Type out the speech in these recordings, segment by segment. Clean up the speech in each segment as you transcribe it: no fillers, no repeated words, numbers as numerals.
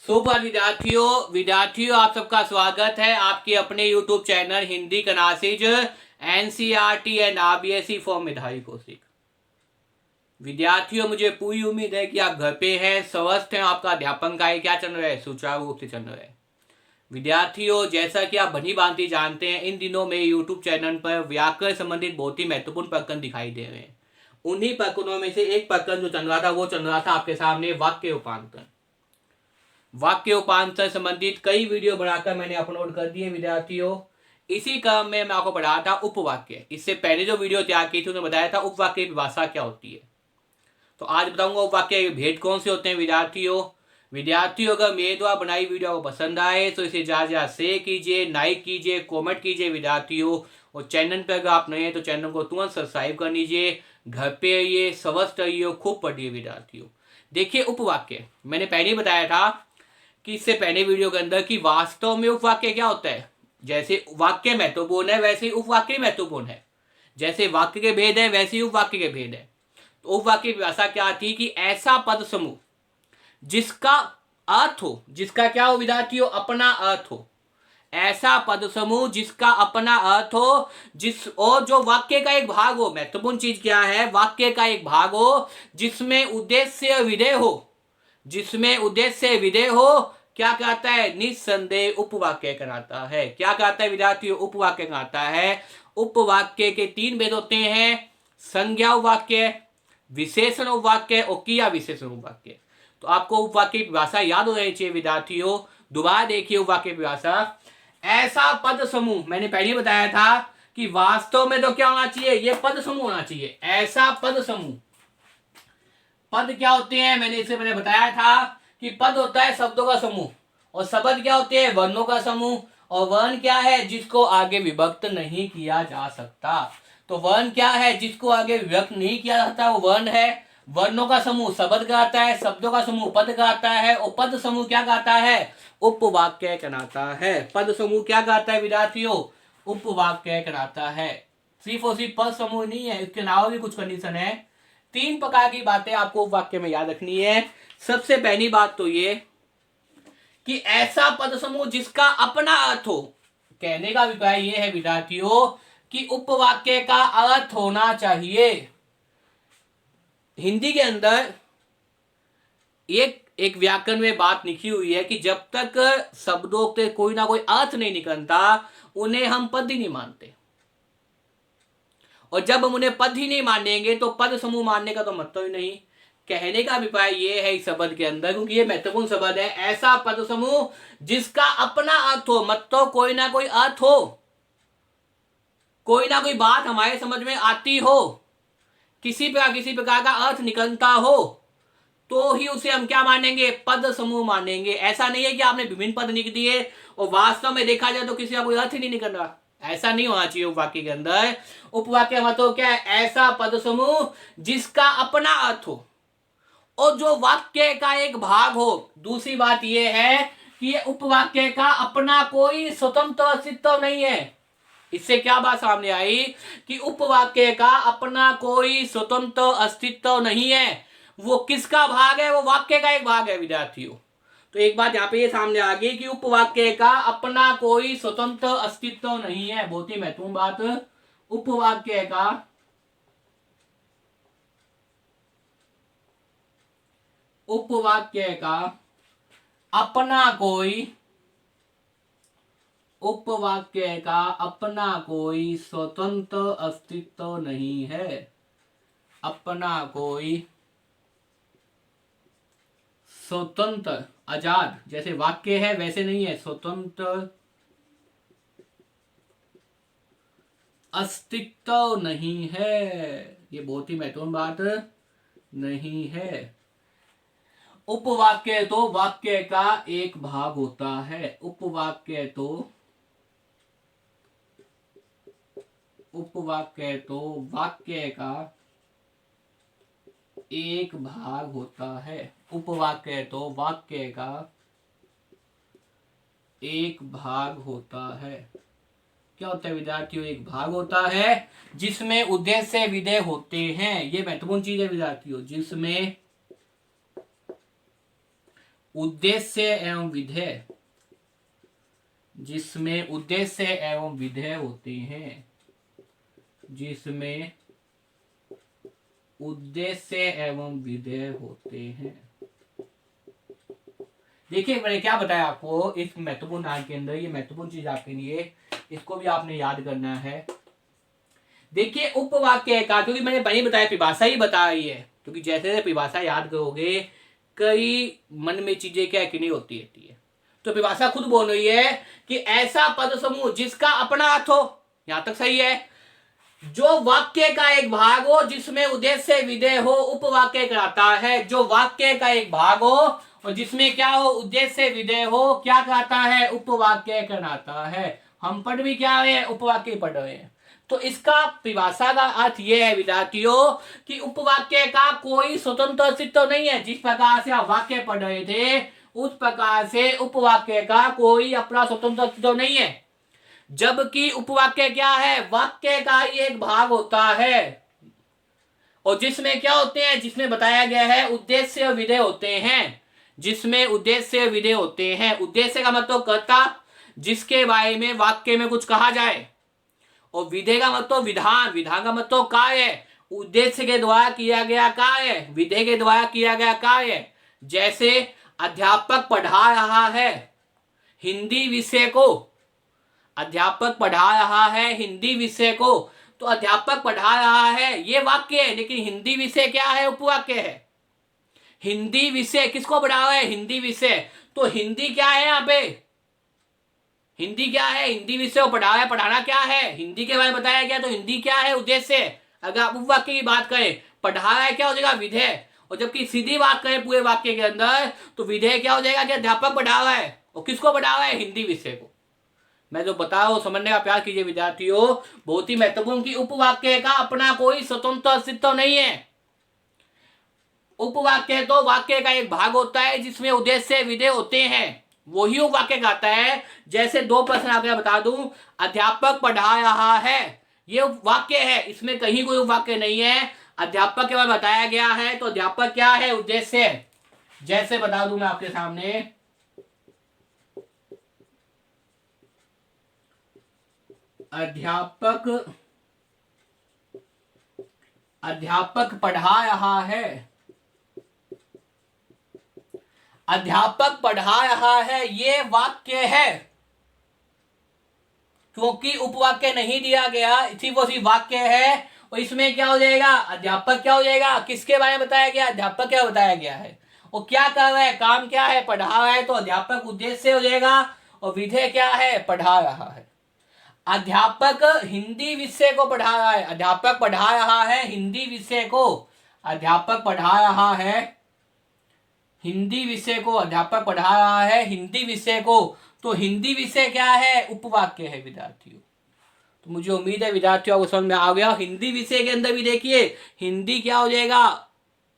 सुप्रभात विद्यार्थियों आप सबका स्वागत है आपके अपने YouTube channel Hindi classes NCERT and RBSE for मेधावी कौशिक। विद्यार्थियों, मुझे पूरी उम्मीद है कि आप घर पे हैं, स्वस्थ हैं, आपका अध्यापन कार्य क्या चल रहा है, सुचारू रूप से चल रहा है। विद्यार्थियों, जैसा कि आप भली भांति जानते हैं, इन दिनों में YouTube चैनल पर व्याकरण संबंधित बहुत ही महत्वपूर्ण प्रकरण दिखाई दे रहे हैं। उन्हीं प्रकरणों में से एक प्रकरण जो चल रहा था वो चल रहा था आपके सामने वाक्य रूपांतर। वाक्य रूपांतर संबंधित कई वीडियो बनाकर मैंने अपलोड कर दिए विद्यार्थियों। इसी क्रम में मैं आपको पढ़ा था उपवाक्य। इससे पहले जो वीडियो तैयार की थी उसमें बताया था उपवाक्य की परिभाषा क्या होती है। तो आज बताऊंगा उपवाक्य के भेद कौन से होते हैं विद्यार्थियों अगर मेरे द्वारा बनाई वीडियो आपको पसंद आए तो इसे ज्यादा शेयर कीजिए, लाइक कीजिए, कमेंट कीजिए विद्यार्थियों। और चैनल पर अगर आप नए हैं तो चैनल को तुरंत सब्सक्राइब कर लीजिए। घर पे रहिए, स्वस्थ रहिए, खूब पढ़िए विद्यार्थियों। देखिए, उपवाक्य मैंने पहले ही बताया था कि इससे पहले वीडियो के अंदर कि वास्तव में उपवाक्य क्या होता है। जैसे वाक्य महत्वपूर्ण है वैसे ही उपवाक्य महत्वपूर्ण है। जैसे वाक्य के भेद है वैसे ही उपवाक्य के भेद है। तो उपवाक्य की भाषा क्या थी कि ऐसा पद समूह जिसका अर्थ हो, जिसका क्या हो विद्यार्थियों, अपना अर्थ हो। ऐसा पद समूह जिसका अपना अर्थ हो, जिस और जो वाक्य का एक भाग हो। महत्वपूर्ण चीज क्या है, वाक्य का एक भाग हो जिसमें उद्देश्य विधेय हो। जिसमें उद्देश्य विधेय हो क्या कहता है, निस्संदेह उपवाक्य कहलाता है। क्या कहता है विद्यार्थियों, उपवाक्य कहलाता है। उपवाक्य के तीन भेद होते हैं, संज्ञा उपवाक्य, विशेषण उपवाक्य और क्रिया विशेषण उपवाक्य। तो आपको उपवाक्य की भाषा याद हो रही चाहिए विद्यार्थियों। दोबारा देखिए उपवाक्य की भाषा। ऐसा पद समूह, मैंने पहले ही बताया था कि वास्तव में तो क्या होना चाहिए, ये पद समूह होना चाहिए। ऐसा पद समूह, पद क्या होते हैं, मैंने इससे पहले बताया था कि पद होता है शब्दों का समूह और शब्द क्या होते हैं, वर्णों का समूह। और वर्ण क्या है, जिसको आगे विभक्त नहीं किया जा सकता। तो वर्ण क्या है, जिसको आगे विभक्त नहीं किया जा सकता, वो वर्ण है। वर्णों का समूह शब्द कहता है, शब्दों का समूह पद कहता है और पद समूह क्या कहता है, उपवाक्य कहलाता है। पद समूह क्या कहता है विद्यार्थियों, उपवाक्य कहलाता है। सिर्फ और सिर्फ पद समूह नहीं है, इसके अलावा भी कुछ कंडीशन है। तीन प्रकार की बातें आपको वाक्य में याद रखनी है। सबसे पहली बात तो ये कि ऐसा पद समूह जिसका अपना अर्थ हो। कहने का अभिप्राय यह है विद्यार्थियों कि उपवाक्य का अर्थ होना चाहिए। हिंदी के अंदर एक व्याकरण में बात लिखी हुई है कि जब तक शब्दों के कोई ना कोई अर्थ नहीं निकलता उन्हें हम पद ही नहीं मानते। और जब हम उन्हें पद ही नहीं मानेंगे तो पद समूह मानने का तो मतलब ही नहीं। कहने का अभिप्राय ये है इस शब्द के अंदर, क्योंकि ये महत्वपूर्ण शब्द है, ऐसा पद समूह जिसका अपना अर्थ हो। मतलब कोई ना कोई अर्थ हो, कोई ना कोई बात हमारे समझ में आती हो, किसी प्रकार का अर्थ निकलता हो, तो ही उसे हम क्या मानेंगे, पद समूह मानेंगे। ऐसा नहीं है कि आपने विभिन्न पद लिख दिए और वास्तव में देखा जाए तो किसी का कोई अर्थ ही नहीं निकल रहा। ऐसा नहीं होना चाहिए उपवाक्य के अंदर। उपवाक्य मतलब क्या है, ऐसा पद समूह जिसका अपना अर्थ हो और जो वाक्य का एक भाग हो। दूसरी बात यह है कि ये उपवाक्य का अपना कोई स्वतंत्र अस्तित्व नहीं है। इससे क्या बात सामने आई कि उपवाक्य का अपना कोई स्वतंत्र अस्तित्व नहीं है। वो किसका भाग है, वो वाक्य का एक भाग है विद्यार्थियों। तो एक बात यहाँ पे ये सामने आ गई कि उपवाक्य का अपना कोई स्वतंत्र अस्तित्व नहीं है। बहुत ही महत्वपूर्ण बात, उपवाक्य का अपना कोई स्वतंत्र अस्तित्व नहीं है। अपना कोई स्वतंत्र, आजाद जैसे वाक्य है वैसे नहीं है, स्वतंत्र अस्तित्व नहीं है। ये बहुत ही महत्वपूर्ण बात नहीं है। उपवाक्य तो वाक्य का एक भाग होता है। उपवाक्य तो वाक्य का एक भाग होता है। उपवाक्य तो वाक्य का एक भाग होता है। क्या होता है विद्यार्थियों, एक भाग होता है जिसमें उद्देश्य विधेय होते हैं। ये महत्वपूर्ण चीज है विद्यार्थियों, जिसमें उद्देश्य एवं विधेय, जिसमें उद्देश्य एवं विधेय होते हैं, जिसमें उद्देश्य एवं विधेय होते हैं। देखिए मैंने क्या बताया आपको इस महत्वपूर्ण भाग के अंदर, ये महत्वपूर्ण चीज आपके लिए, इसको भी आपने याद करना है। देखिए उपवाक्य का, क्योंकि मैंने पहले बताया परिभाषा ही बता रही है, क्योंकि जैसे जैसे परिभाषा याद करोगे कई मन में चीजें क्या कि नहीं होती रहती है। तो परिभाषा खुद बोल रही है कि ऐसा पद समूह जिसका अपना अर्थ हो, यहां तक सही है, जो वाक्य का एक भाग हो जिसमें उद्देश्य विधेय हो, उपवाक्य कहलाता है। जो वाक्य का एक भाग हो और जिसमें क्या हो, उद्देश्य विधेय हो, क्या कहता है, उपवाक्य कहलाता है। हम पढ़ भी क्या रहे हैं, उपवाक्य पढ़ रहे हैं। तो इसका परिभाषा का अर्थ यह है विद्यार्थियों कि उपवाक्य का कोई स्वतंत्र अस्तित्व नहीं है। जिस प्रकार से आप वाक्य पढ़ रहे थे उस प्रकार से उपवाक्य का कोई अपना स्वतंत्र अस्तित्व नहीं है। जबकि उपवाक्य क्या है, वाक्य का ही एक भाग होता है और जिसमें क्या होते हैं, जिसमें बताया गया है उद्देश्य विधेय होते हैं, जिसमें उद्देश्य विधेय होते हैं। उद्देश्य का मतलब कर्ता, जिसके बारे में वाक्य में कुछ कहा जाए, और विधेय का मतलब विधान, विधान का मतलब कार्य, उद्देश्य के द्वारा किया गया कार्य, विधेय के द्वारा किया गया कार्य। जैसे अध्यापक पढ़ा रहा है हिंदी विषय को, अध्यापक पढ़ा रहा है हिंदी विषय को, तो अध्यापक पढ़ा रहा है ये वाक्य है, लेकिन हिंदी विषय क्या है, उपवाक्य है। हिंदी विषय किसको पढ़ा रहा है, हिंदी विषय, तो हिंदी क्या है यहाँ पे, हिंदी क्या है, हिंदी विषय को पढ़ा रहा है, पढ़ाना क्या है, हिंदी के बारे में बताया गया, तो हिंदी क्या है, उद्देश्य। अगर आप उपवाक्य की बात करें, पढ़ा रहा है क्या हो जाएगा, विधेय। और जबकि सीधी बात करें पूरे वाक्य के अंदर तो विधेय क्या हो जाएगा कि अध्यापक पढ़ा रहा है, और किसको पढ़ा रहा है, हिंदी विषय को। मैं जो बता रहा हूं समझने का प्रयास कीजिए विद्यार्थियों, बहुत ही महत्वपूर्ण कि उपवाक्य का अपना कोई स्वतंत्र अस्तित्व नहीं है। उपवाक्य तो वाक्य का एक भाग होता है जिसमें उद्देश्य विधेय होते हैं, वही उपवाक्य कहता है। जैसे दो प्रश्न आपको बता दूं, अध्यापक पढ़ा रहा है ये वाक्य है, इसमें कहीं कोई उपवाक्य नहीं है। अध्यापक के बारे में बताया गया है तो अध्यापक क्या है, उद्देश्य। जैसे बता दूं मैं आपके सामने, अध्यापक पढ़ा रहा है, अध्यापक पढ़ा रहा है ये वाक्य है, क्योंकि उपवाक्य नहीं दिया गया, इसी वो सिर्फ वाक्य है। और इसमें क्या हो जाएगा, अध्यापक क्या हो जाएगा, किसके बारे में बताया गया, अध्यापक क्या बताया गया है, वो क्या कर रहा है, काम क्या है, पढ़ा रहा है, तो अध्यापक उद्देश्य हो जाएगा। और विधेय क्या है, पढ़ा रहा है। अध्यापक हिंदी विषय को पढ़ा रहा है, अध्यापक पढ़ा रहा है हिंदी विषय को, अध्यापक पढ़ा रहा है हिंदी विषय को, अध्यापक पढ़ा रहा है हिंदी विषय को, तो हिंदी विषय क्या है, उपवाक्य है विद्यार्थियों। तो मुझे उम्मीद है विद्यार्थियों को समझ में आ गया। हिंदी विषय के अंदर भी देखिए हिंदी क्या हो जाएगा,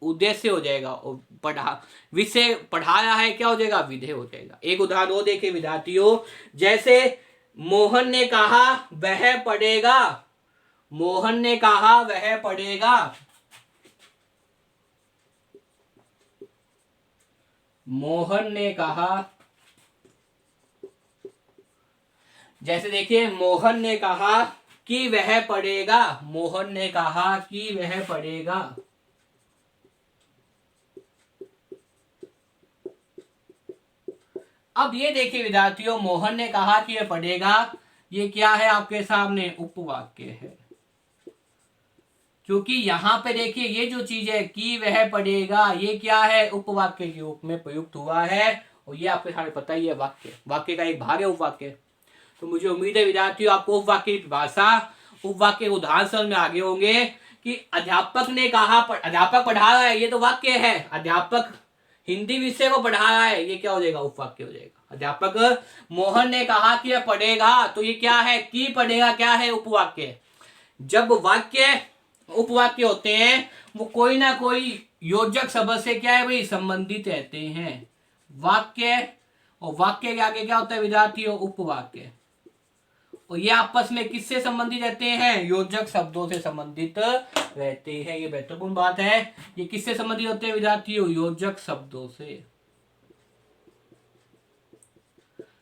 उद्देश्य हो जाएगा, और पढ़ा विषय पढ़ा रहा है क्या हो जाएगा, विधेय हो जाएगा। एक उदाहरण वो देखिए विद्यार्थियों, जैसे मोहन ने कहा वह पढ़ेगा, मोहन ने कहा वह पढ़ेगा, मोहन ने कहा, जैसे देखिए मोहन ने कहा कि वह पढ़ेगा, मोहन ने कहा कि वह पढ़ेगा। अब ये देखिए विद्यार्थियों, मोहन ने कहा कि वह पढ़ेगा, ये क्या है आपके सामने, उपवाक्य है। क्योंकि यहां पे देखिए ये जो चीज है कि वह पढ़ेगा, ये क्या है, उपवाक्य के रूप में प्रयुक्त हुआ है, और ये आपके सामने पता ही है वाक्य, वाक्य का एक भाग है उपवाक्य। तो मुझे उम्मीद है विद्यार्थियों आपको उपवाक्य की भाषा, उपवाक्य उदाहरण समझ में आगे होंगे कि अध्यापक ने कहा, अध्यापक पढ़ा रहा है, ये तो वाक्य है। अध्यापक हिंदी विषय को पढ़ा रहा है, ये क्या हो जाएगा, उपवाक्य हो जाएगा। अध्यापक मोहन ने कहा कि यह पढ़ेगा, तो ये क्या है, कि पढ़ेगा क्या है, उपवाक्य। जब वाक्य उपवाक्य होते हैं वो कोई ना कोई योजक शब्द से क्या है भाई, संबंधित रहते हैं। वाक्य और वाक्य के आगे क्या होता है विद्यार्थियों, उपवाक्य। और ये आपस में किससे संबंधित रहते हैं, योजक शब्दों से संबंधित रहते हैं। ये महत्वपूर्ण बात है, ये किससे संबंधित होते हैं विद्यार्थियों, योजक शब्दों से।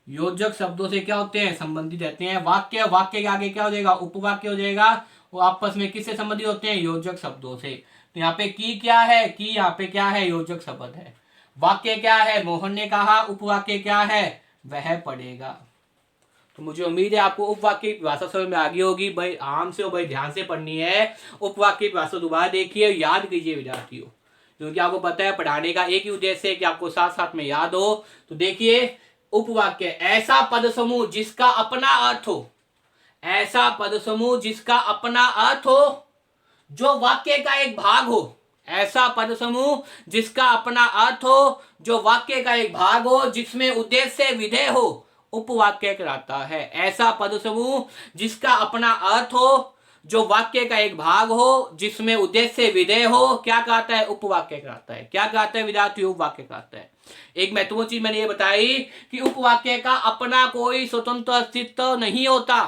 योजक शब्दों से क्या होते हैं, संबंधित रहते हैं। वाक्य, वाक्य के आगे क्या हो जाएगा, उपवाक्य हो जाएगा। वो आपस में किससे संबंधित होते हैं, योजक शब्दों से। तो यहाँ पे की क्या है, की यहाँ पे क्या है, योजक शब्द है। वाक्य क्या है, मोहन ने कहा। उपवाक्य क्या है, वह पढ़ेगा। तो मुझे उम्मीद है आपको उपवाक्य की भाषा समझ में आ गई होगी। भाई आराम से और भाई ध्यान से पढ़नी है। उपवाक्य की भाषा दोबारा देखिए, याद कीजिए विद्यार्थियों, क्योंकि आपको पता है पढ़ाने का एक ही उद्देश्य है कि आपको साथ साथ में याद हो। तो देखिए, उपवाक्य ऐसा पद समूह जिसका अपना अर्थ हो, ऐसा पद समूह जिसका अपना अर्थ हो, जो वाक्य का एक भाग हो। ऐसा पद समूह जिसका अपना अर्थ हो, जो वाक्य का एक भाग हो, जिसमें उद्देश्य विधेय हो, उपवाक्य कहलाता है। ऐसा पद समूह जिसका अपना अर्थ हो, जो वाक्य का एक भाग हो, जिसमें उद्देश्य विधेय हो, क्या कहता है, उपवाक्य कहलाता है। क्या कहता है विद्यार्थी, उपवाक्य कहलाता है। एक महत्वपूर्ण चीज मैंने ये बताई कि उपवाक्य का अपना कोई स्वतंत्र अस्तित्व नहीं होता,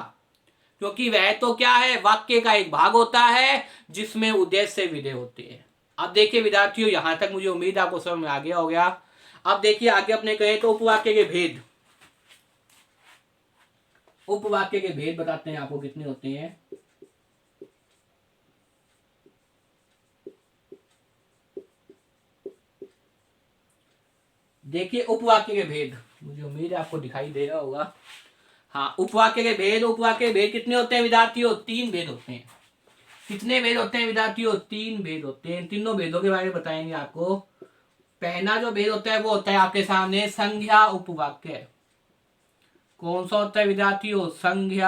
क्योंकि वह तो क्या है, वाक्य का एक भाग होता है जिसमें उद्देश्य विधेय होते हैं। अब देखिए विद्यार्थियों, यहां तक मुझे उम्मीद आपको समझ में आ गया हो गया। अब देखिए आगे अपने कहे तो उपवाक्य के भेद, उपवाक्य के भेद बताते हैं आपको कितने होते हैं। देखिए उपवाक्य के भेद, मुझे उम्मीद है आपको दिखाई दे रहा होगा। हाँ, उपवाक्य के भेद, उपवाक्य के भेद कितने होते हैं विद्यार्थियों, 3 भेद होते हैं। कितने भेद होते हैं विद्यार्थियों, 3 भेद होते हैं। तीनों भेदों के बारे में बताएंगे आपको। पहला जो भेद होता है वो होता है आपके सामने संज्ञा उपवाक्य। कौन सा होता है विद्यार्थियों, संज्ञा